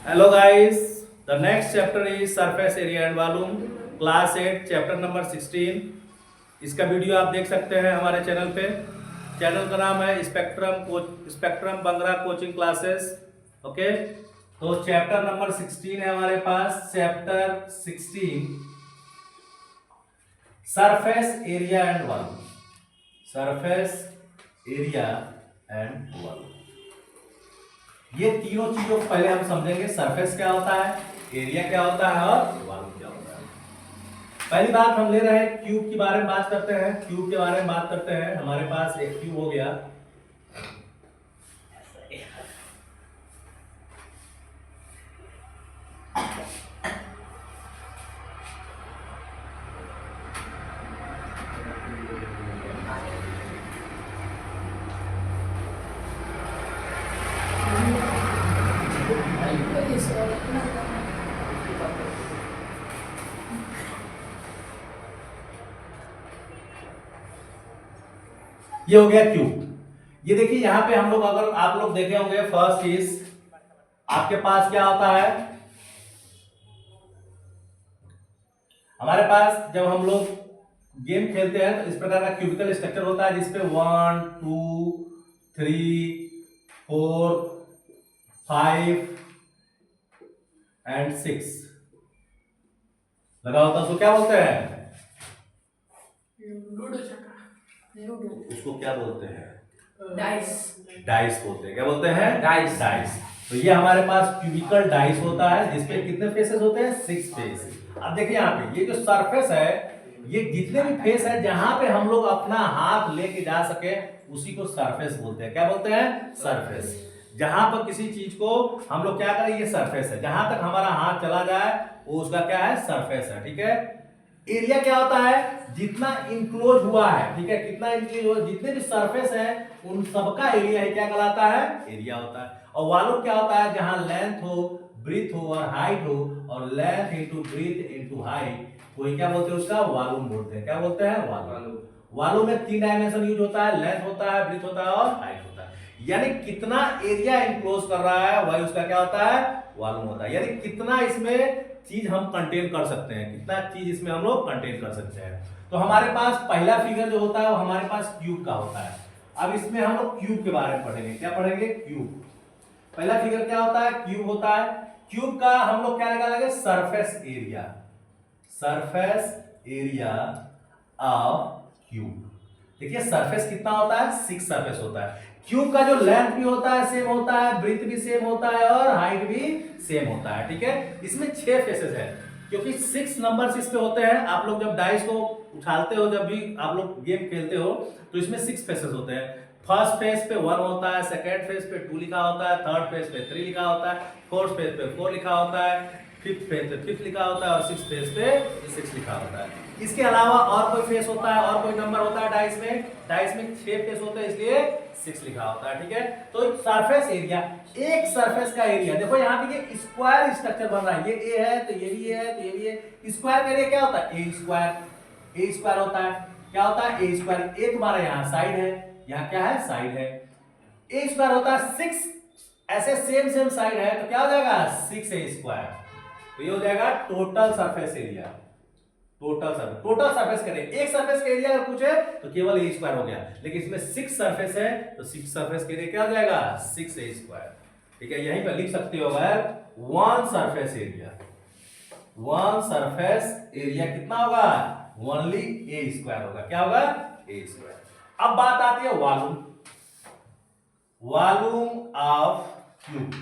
Hello guys, the next chapter is surface area and volume, class 8, chapter number 16. इसका video आप देख सकते हैं हमारे चैनल पे। चैनल का नाम है spectrum Bangra coaching classes. Okay, तो चैप्टर नंबर 16 है हमारे पास। Chapter 16 surface area and volume. Surface area and volume, ये तीनों चीजों को पहले हम समझेंगे। सरफेस क्या होता है, एरिया क्या होता है और वॉल्यूम क्या होता है। पहली बात हम ले रहे हैं क्यूब के बारे में बात करते हैं। क्यूब के बारे में बात करते हैं। हमारे पास एक क्यूब हो गया। ये हो गया क्यूब। ये देखिए यहाँ पे हम लोग, अगर आप लोग देखे होंगे, फर्स्ट चीज आपके पास क्या होता है। हमारे पास जब हम लोग गेम खेलते हैं तो इस प्रकार का क्यूबिकल स्ट्रक्चर होता है जिसपे 1 2 3 4 5 एंड 6 लगा होता है। उसको क्या बोलते हैं? उसको क्या बोलते हैं? डाइस। डाइस बोलते हैं। क्या बोलते हैं? डाइस। डाइस। तो ये हमारे पास क्यूबिकल डाइस होता है जिसपे कितने फेसेस होते हैं? 6 फेस। अब देखिए यहाँ पे ये जो सरफेस है, ये जितने भी फेस है जहां पे हम लोग अपना हाथ लेके जा सके उसी को सरफेस बोलते हैं। क्या बोलते हैं? सरफेस। जहां पर किसी चीज को हम लोग क्या करें, ये सरफेस है। जहां तक हमारा हाथ चला जाए वो उसका क्या है? सरफेस है। ठीक है। एरिया क्या होता है? जितना इंक्लोज हुआ है, ठीक है, कितना इंक्लोज हुआ, जितने भी सरफेस है उन सबका एरिया ही क्या कहलाता है? एरिया होता है। और वॉल्यूम क्या होता है? जहां लेंथ हो, ब्रीथ हो और हाइट हो, और length into breadth into height, वही क्या बोलते हैं? उसका वॉल्यूम बोलते हैं। क्या बोलते हैं? वॉल्यूम। वॉल्यूम में 3 डायमेंशन यूज होता है, लेंथ होता है, ब्रीथ होता है और हाइट होता है। यानी कितना एरिया इंक्लोज कर रहा है वही उसका क्या होता है? वॉल्यूम होता है। यानी कितना इसमें चीज हम कंटेन कर सकते हैं, कितना चीज इसमें हम लोग कंटेन कर सकते हैं। तो हमारे पास पहला फिगर जो होता है वो हमारे पास क्यूब का होता है। अब इसमें हम लोग क्यूब के बारे में पढ़ेंगे। क्या पढ़ेंगे? क्यूब। पहला फिगर क्या होता है? क्यूब होता है। क्यूब का हम लोग क्या निकालेंगे? Surface area. Surface area of cube. देखिए सरफेस कितना होता है? 6 सरफेस होता है। क्यूब का जो लेंथ भी होता है सेम होता है, ब्रीथ भी सेम होता है और हाइट भी सेम होता है। ठीक है। इसमें 6 फेसेस है क्योंकि 6 नंबर्स इस पे होते हैं। आप लोग जब डाइस को उछालते हो, जब भी आप लोग गेम खेलते हो, तो इसमें 6 फेसेस होते हैं। फर्स्ट फेज पे 1 होता है, सेकंड फेज पे 2 लिखा होता है, थर्ड फेज पे 3 लिखा होता है, फोर्थ फेज पे 4 लिखा होता है, फिफ्थ फेज पे 5 लिखा होता है और सिक्स फेज पे 6 लिखा होता है। इसके अलावा और कोई फेस होता है और कोई नंबर होता है डाइस में? डाइस में 6 फेस होते हैं इसलिए 6 लिखा होता है। ठीक है। तो सरफेस एरिया, एक सरफेस का एरिया, देखो यहाँ पे ये स्क्वायर स्ट्रक्चर बन रहा है। ये ए है तो ये भी है तो ये भी है। स्क्वायर का एरिया क्या होता है? ए स्क्वायर। ए स्क्वायर होता है। क्या होता है? ए स्क्वायर। ए तुम्हारा यहाँ साइड है, यहाँ क्या है? साइड है। ए स्क्वायर होता है 6। ऐसे सेम सेम साइड है तो क्या हो जाएगा? 6 ए स्क्वायर। तो ये हो जाएगा total surface area. Total surface करें, एक सरफेस का एरिया अगर पूछे तो केवल ए स्क्वायर हो गया, लेकिन इसमें 6 सरफेस है तो 6 सरफेस के एरिया क्या हो जाएगा? 6 ए स्क्वायर। ठीक है। यहीं पर लिख सकते हो अगर one surface area, one surface area कितना होगा? ओनली ए स्क्वायर होगा। क्या होगा? ए स्क्वायर। अब बात आती है volume. Volume of cube.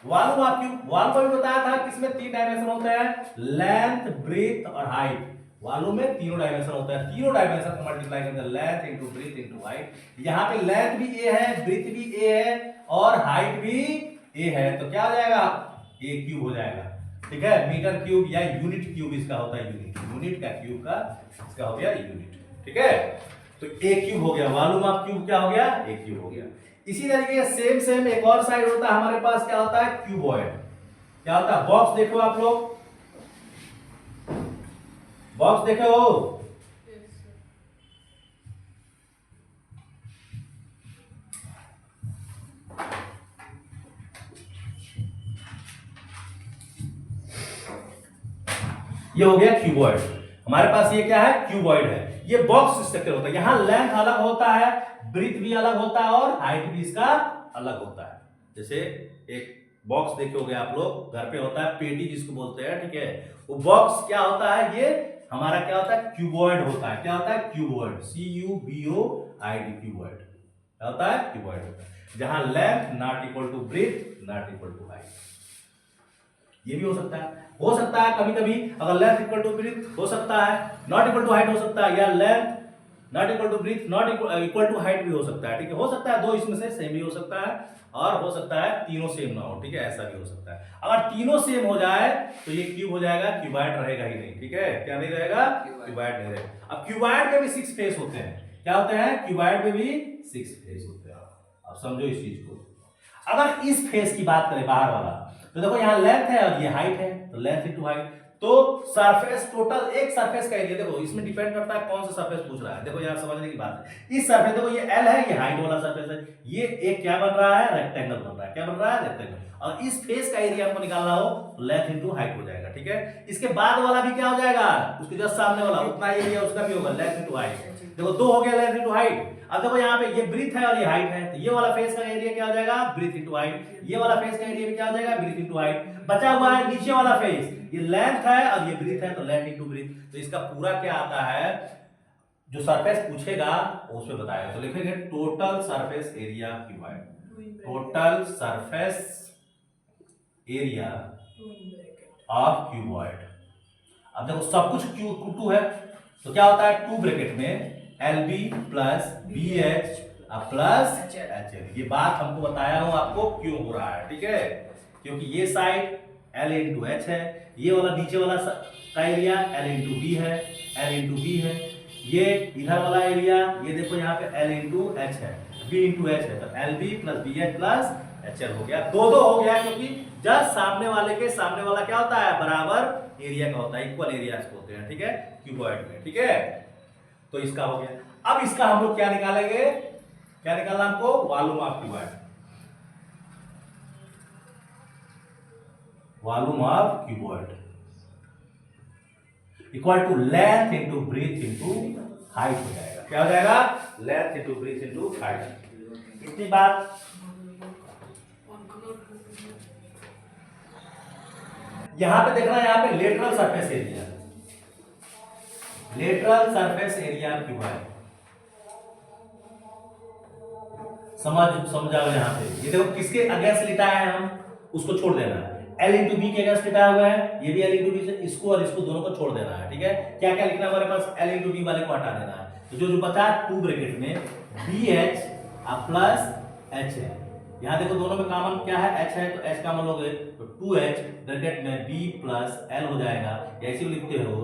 Volume of cube, volume को भी बताया था कि इसमें 3 डायमेंशन होते हैं, लेंथ, ब्रीथ और हाइट। वॉल्यूम में तीनों डायमेंशन होता है। तीनों डायमेंशन को मल्टीप्लाई करते हैं, length into breadth into height. यहाँ पे लेंथ भी ए है, ब्रीथ भी ए है और हाइट भी ए है, तो क्या हो जाएगा? ए क्यूब हो जाएगा। ठीक है। मीटर क्यूब या यूनिट क्यूब इसका होता है। यूनिट का क्यूब का इसका हो गया यूनिट। ठीक है। तो ए क्यूब हो गया। वॉल्यूम ऑफ क्यूब क्या हो गया? ए क्यूब हो गया। इसी तरीके से सेम एक और साइड होता है हमारे पास, क्या होता है? क्यूबॉइड। क्या होता है? बॉक्स देखो आप लोग, बॉक्स देखो। ये हो गया क्यूबॉइड। हमारे पास ये क्या है, क्यूबॉइड है। ये बॉक्स स्ट्रक्चर होता है, यहाँ लेंथ अलग होता है, ब्रीथ भी अलग होता है और हाइट भी इसका अलग होता है। जैसे एक बॉक्स देखे होगे आप लोग, घर पे होता है पेटी जिसको बोलते हैं, ठीक है। वो बॉक्स क्या होता है, ये हमारा क्या होता है, क्यूबॉइड होता है। क्या होता है, क्यूबॉइड, CUBOID, क्यूबॉइड क्या होता है, क्यूबॉइड होता है। जहां length not equal to breadth not equal to height. ये भी हो सकता है कभी कभी अगर लेंथ इक्वल टू ब्रीथ हो सकता है, नॉट इक्वल टू हाइट हो सकता है, या length not equal to breadth not equal to height भी हो सकता है, ठीक है। हो सकता है दो इसमें से सेम भी हो सकता है, और हो सकता है तीनों सेम ना हो, ठीक है, ऐसा भी हो सकता है। अगर तीनों सेम हो जाए तो ये क्यूब हो जाएगा, क्यूबॉइड रहेगा ही नहीं, ठीक है। क्या नहीं रहेगा, क्यूबॉइड नहीं रहेगा। अब क्यूबॉइड में भी 6 फेस होते हैं। क्या होते हैं, क्यूबॉइड में भी 6 फेस होते हैं। अब समझो इस चीज को। अगर इस फेस की बात करें बाहर वाला, तो देखो यहाँ लेंथ है और ये हाइट है, तो लेंथ इनटू हाइट, तो सरफेस टोटल एक सरफेस का एरिया, देखो इसमें डिपेंड करता है कौन सा सरफेस पूछ रहा है। देखो यहाँ समझने की बात है, इस सरफेस देखो ये L है, ये हाइट वाला सरफेस है, ये एक क्या बन रहा है, रेक्टेंगल बन रहा है। क्या बन रहा है, रेक्टेंगल। और इस फेस का एरिया हमको निकालना हो तो लेंथ इनटू हाइट हो जाएगा, ठीक है। इसके बाद वाला भी क्या हो जाएगा, उसके जस्ट सामने वाला उतना एरिया उसका भी होगा, लेंथ इनटू हाइट। देखो दो हो गया लेंथ इनटू हाइट। अब देखो यहाँ पे ये ब्रीथ है और ये हाइट है, तो ये वाला फेस का एरिया क्या हो जाएगा, ब्रीथ इनटू हाइट। ये वाला फेस का एरिया भी क्या हो जाएगा, ब्रीथ इनटू हाइट। बचा हुआ है नीचे वाला फेस, ये लेंथ है और ये ब्रीथ है, तो लेंथ इनटू ब्रीथ। तो इसका पूरा क्या आता है, जो सरफेस पूछेगा उसमें बताएगा। तो लिखेंगे total surface area cuboid, total surface area of cuboid. अब देखो सब कुछ Q2 है, तो क्या होता है, 2 ब्रैकेट में LB plus BH plus HL। ये बात हमको बताया हूं आपको क्यों हो रहा है, ठीक है। क्योंकि ये साइड L इंटू H है, ये वाला नीचे वाला का एरिया L इंटू B है, L इंटू B है। ये इधर वाला एरिया ये देखो यहाँ पे L इंटू H है, B इंटू H है, तो LB plus BH plus HL हो गया। दो दो हो गया, क्योंकि जस्ट सामने वाले के सामने वाला क्या होता है, बराबर एरिया का होता है, इक्वल एरियाज होते हैं, ठीक है, क्यूबॉइड में, ठीक है। तो इसका हो गया। अब इसका हम लोग क्या निकालेंगे, क्या निकालना हमको, volume of cuboid, volume of cuboid equal to length into breadth into height हो जाएगा। क्या हो जाएगा, length into breadth into height. इतनी बात। यहां पे देखना, यहां पे lateral surface area, lateral surface area cuboid समझाओ। यहाँ पे ये देखो किसके अगेंस्ट लिटाया है, हम उसको छोड़ देना है। L इंटू बी के अगेंस्ट लिटाया हुआ है, ये भी L इंटू बी से, इसको और इसको दोनों को छोड़ देना है, ठीक है। क्या क्या लिखना है हमारे पास, L इंटू बी वाले को हटा देना है। तो जो जो बचा 2 ब्रैकेट में BH प्लस H है। यहाँ देखो दोनों में कॉमन क्या है, H है, तो H कॉमन हो गए, तो 2H ब्रैकेट में B प्लस L हो जाएगा। ऐसे लिखते हो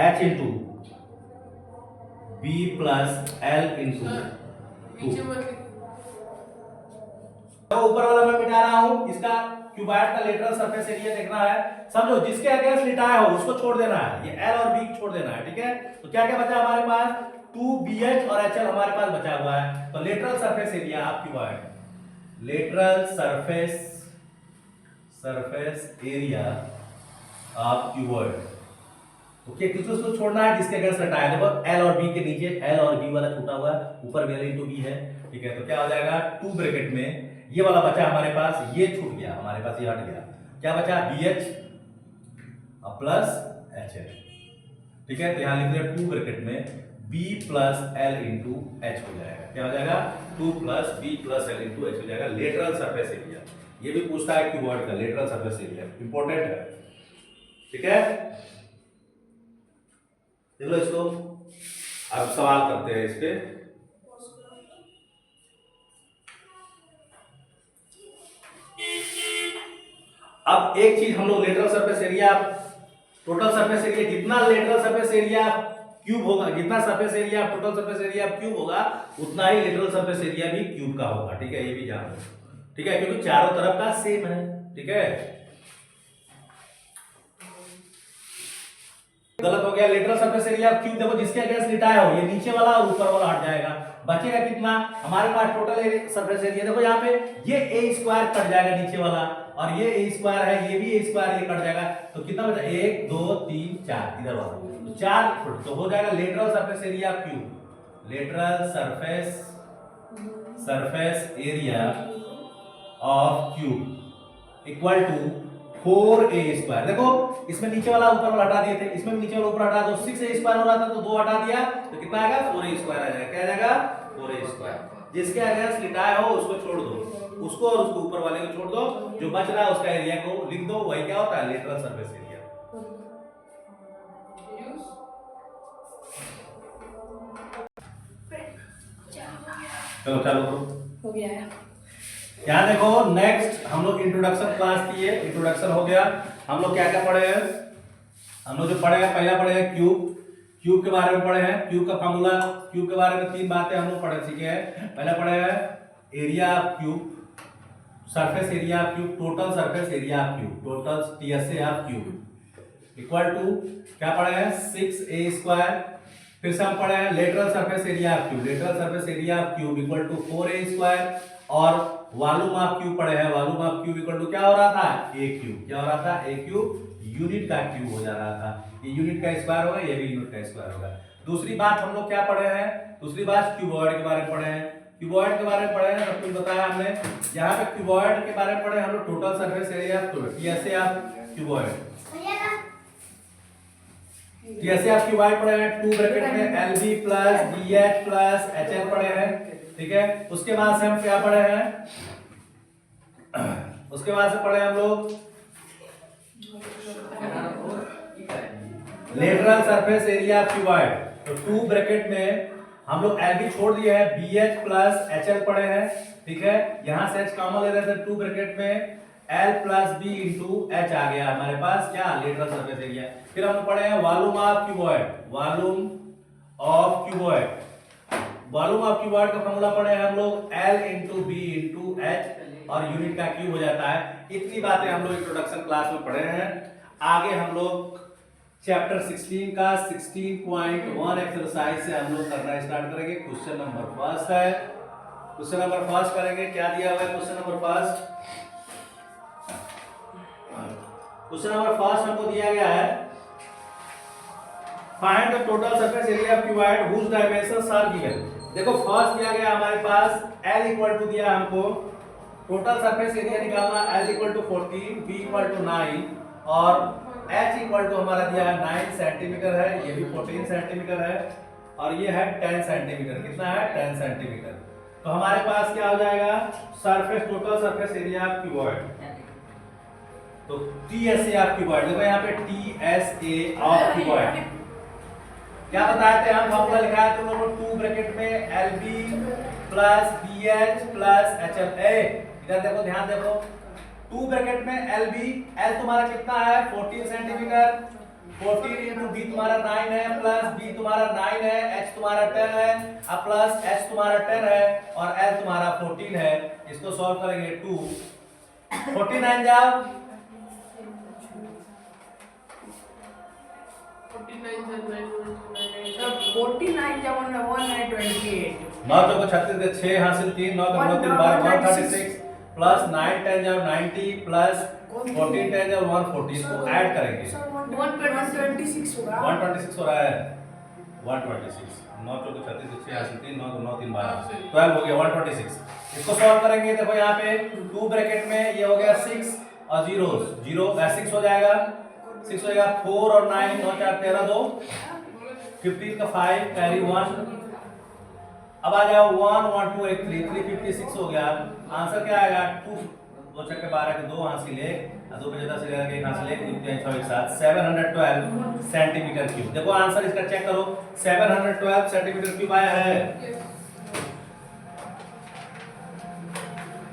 H into B plus L into 2। तो ऊपर वाला मैं मिटा रहा हूं, इसका क्यूबॉइड का लेटरल सरफेस एरिया देखना है। समझो जिसके अगेंस्ट लिटाया हो उसको छोड़ देना है, ये L और B छोड़ देना है, ठीक है। तो क्या क्या बचा हमारे पास, 2BH और HL हमारे पास बचा हुआ है। तो lateral surface area of cuboid, lateral surface area of cuboid, तो क्या किसको छोड़ना है, जिसके अगेंस्ट लिटाया है। देखो L और B के नीचे L और B वाला छूटा हुआ है, ऊपर L इंटू B है, ठीक है। तो क्या हो जाएगा, 2 ब्रैकेट में ये वाला बचा हमारे पास, ये छूट गया हमारे पास, ये हट गया। क्या बचा, BH प्लस HL, ठीक है। तो यहां लिख रहे 2 ब्रैकेट में B plus L into H हो जाएगा। क्या हो जाएगा, 2 plus B plus L into H हो जाएगा, लेटरल सरफेस एरिया। ये भी पूछता है क्यूबॉइड का लेटरल सरफेस एरिया, इंपॉर्टेंट है, ठीक है। देख लो इसको, अब सवाल करते हैं इस पे। अब एक चीज हम लोग lateral surface area, total surface area, जितना लेटरल सरफेस एरिया क्यूब होगा, जितना surface area total surface area cube होगा, उतना ही लेटरल सरफेस एरिया भी क्यूब का होगा, ठीक है। ये भी जान लो, ठीक है, क्योंकि चारों तरफ का सेम है, ठीक है। गलत हो गया, लेटरल सरफेस एरिया क्यूब, देखो जिसके अगेंस्ट लिटाया हो, ये नीचे वाला और ऊपर वाला हट जाएगा, बचेगा कितना हमारे पास टोटल सरफेस एरिया। देखो यहाँ पे ये A स्क्वायर कट जाएगा नीचे वाला, और ये ए स्क्वायर है, ये भी ए स्क्वायर, ये कट जाएगा तो कितना बचा 1 2 3 4 इधर वाला तो 4 फुट तो हो जाएगा lateral surface area cube, lateral surface area of cube equal to 4a square. देखो इसमें नीचे वाला ऊपर वाला हटा दिए थे, इसमें नीचे वाला ऊपर हटा दो, 6a स्क्वायर हो रहा था तो 2 हटा दिया तो कितना आएगा 4a स्क्वायर आ जाएगा। क्या आ जाएगा 4a स्क्वायर। जिसके अगेंस्ट लिटाया हो उसको छोड़ दो, उसको और उसको ऊपर वाले को छोड़ दो, जो बच रहा है उसका एरिया को लिख दो, वही क्या होता है लेटरल सरफेस एरिया। चलो चालू करो, हो गया है। यहाँ देखो नेक्स्ट हम लोग इंट्रोडक्शन क्लास किए, इंट्रोडक्शन हो गया। हम लोग क्या क्या पढ़े हैं, हम लोग जो पढ़े हैं पहला पढ़े हैं क्यूब के बारे में पढ़े हैं, क्यूब का फार्मूला, क्यूब के बारे में 3 बातें हम लोग पढ़े सीखे हैं। पहला पढ़े हैं area of cube, surface area of cube, total surface area of cube, total TSA of cube equal to क्या पढ़े हैं 6a स्क्वायर। फिर से हम पढ़े हैं lateral surface area of cube, lateral surface area of cube equal to 4a square. और volume of cube पढ़े हैं, volume of cube equal to क्या हो रहा था a क्यूब, क्या हो रहा था a क्यूब, यूनिट का क्यूब हो जा रहा था। ये यूनिट का स्क्वायर होगा, ये भी यूनिट का स्क्वायर होगा। दूसरी बात हम लोग क्या पढ़े हैं, दूसरी बात क्यूबॉइड के बारे में पढ़े हैं, क्यूबॉइड के बारे में पढ़े हैं, सब कुछ बताया हमने। यहाँ पे क्यूबॉइड के बारे में पढ़े हम लोग total surface area TSA of cuboid, TSA of cuboid पढ़े हैं। 2 ब्रैकेट में LB plus BH plus HL पढ़े हैं, ठीक है। उसके बाद से हम क्या पढ़े हैं, उसके बाद से पढ़े हम लोग lateral surface area of cuboid. तो 2 ब्रैकेट में हम लोग एलबी छोड़ दिए हैं, बीएच प्लस एचएल पढ़े हैं, ठीक है। यहां से एच कॉमन ले रहे थे, 2 ब्रैकेट में l plus b into h आ गया हमारे पास क्या लेटरल सरफेस एरिया। फिर हम पढ़े हैं volume of cuboid, volume of cuboid, volume of cuboid का फॉर्मूला पढ़े हैं हम लोग L into B into H और यूनिट का क्यूब हो जाता है। इतनी बातें हम लोग इंट्रोडक्शन क्लास में पढ़े हैं। आगे हम लोग चैप्टर 16 का 16.1 एक्सरसाइज से हम लोग करना स्टार्ट करेंगे। क्वेश्चन नंबर फर्स्ट है, क्वेश्चन नंबर फर्स्ट करेंगे। क्या दिया हुआ है question number first, question number first हमको दिया गया है find the total surface area of cuboid whose dimensions are given. देखो फर्स्ट दिया गया हमारे पास L इक्वल टू दिया हमको, टोटल सरफेस एरिया निकालना L equal to 14, B equal to 9 और H इक्वल टू हमारा दिया है 9 सेंटीमीटर है, ये भी 14 सेंटीमीटर है और ये है 10 सेंटीमीटर। कितना है 10 सेंटीमीटर। तो हमारे पास क्या हो जाएगा surface, total surface area of cuboid, तो टीएसए ऑफ क्यूबॉइड। देखो यहाँ पे टीएसए ऑफ क्यूबॉइड क्या बताए थे हम, फॉर्मूला लिखा है तुम लोगों को 2 ब्रैकेट में LB plus BH plus HL. इधर देखो ध्यान देखो 2 ब्रैकेट में एलबी, एल तुम्हारा कितना है 14 सेंटीमीटर, 14 इंटू बी तुम्हारा 9 है प्लस बी तुम्हारा 9 है, एच तुम्हारा 10 है और प्लस एच तुम्हारा 10 है और एल तुम्हारा 14 है। इसको सॉल्व करेंगे 2 49 जाओ 49 जब 128 9 चौको 36 6 हासिल 3 9 9 3 12 136 प्लस 9 10 जब 90 प्लस 14 10 जब 140 इसको ऐड करेंगे 126 होगा, 126 हो रहा है 126 9 चौको 36 6 हासिल 3 9 9 3 12 12 हो गया 126। इसको सॉल्व करेंगे देखो यहाँ पे 2 ब्रैकेट में ये हो गया 6 और 0 0 6 हो जाएगा 6 हो जाएगा 4 और 9 9 4 13 2 15 का 5 कैरी 1। अब आ जाओ 1 1 2 1 3 356 हो गया। आंसर क्या आएगा 2 2 छक्के 12 के 2 हासिल 1 और 2 पे 10 से लेकर 1 हासिल 1 3 3 6 1 7 712 सेंटीमीटर क्यूब। देखो आंसर इसका चेक करो 712 सेंटीमीटर क्यूब आया है।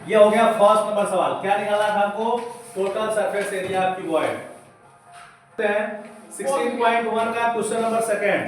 ये हो गया फर्स्ट नंबर सवाल। क्या निकालना था हमको total surface area of cuboid. 16.1 का क्वेश्चन नंबर सेकंड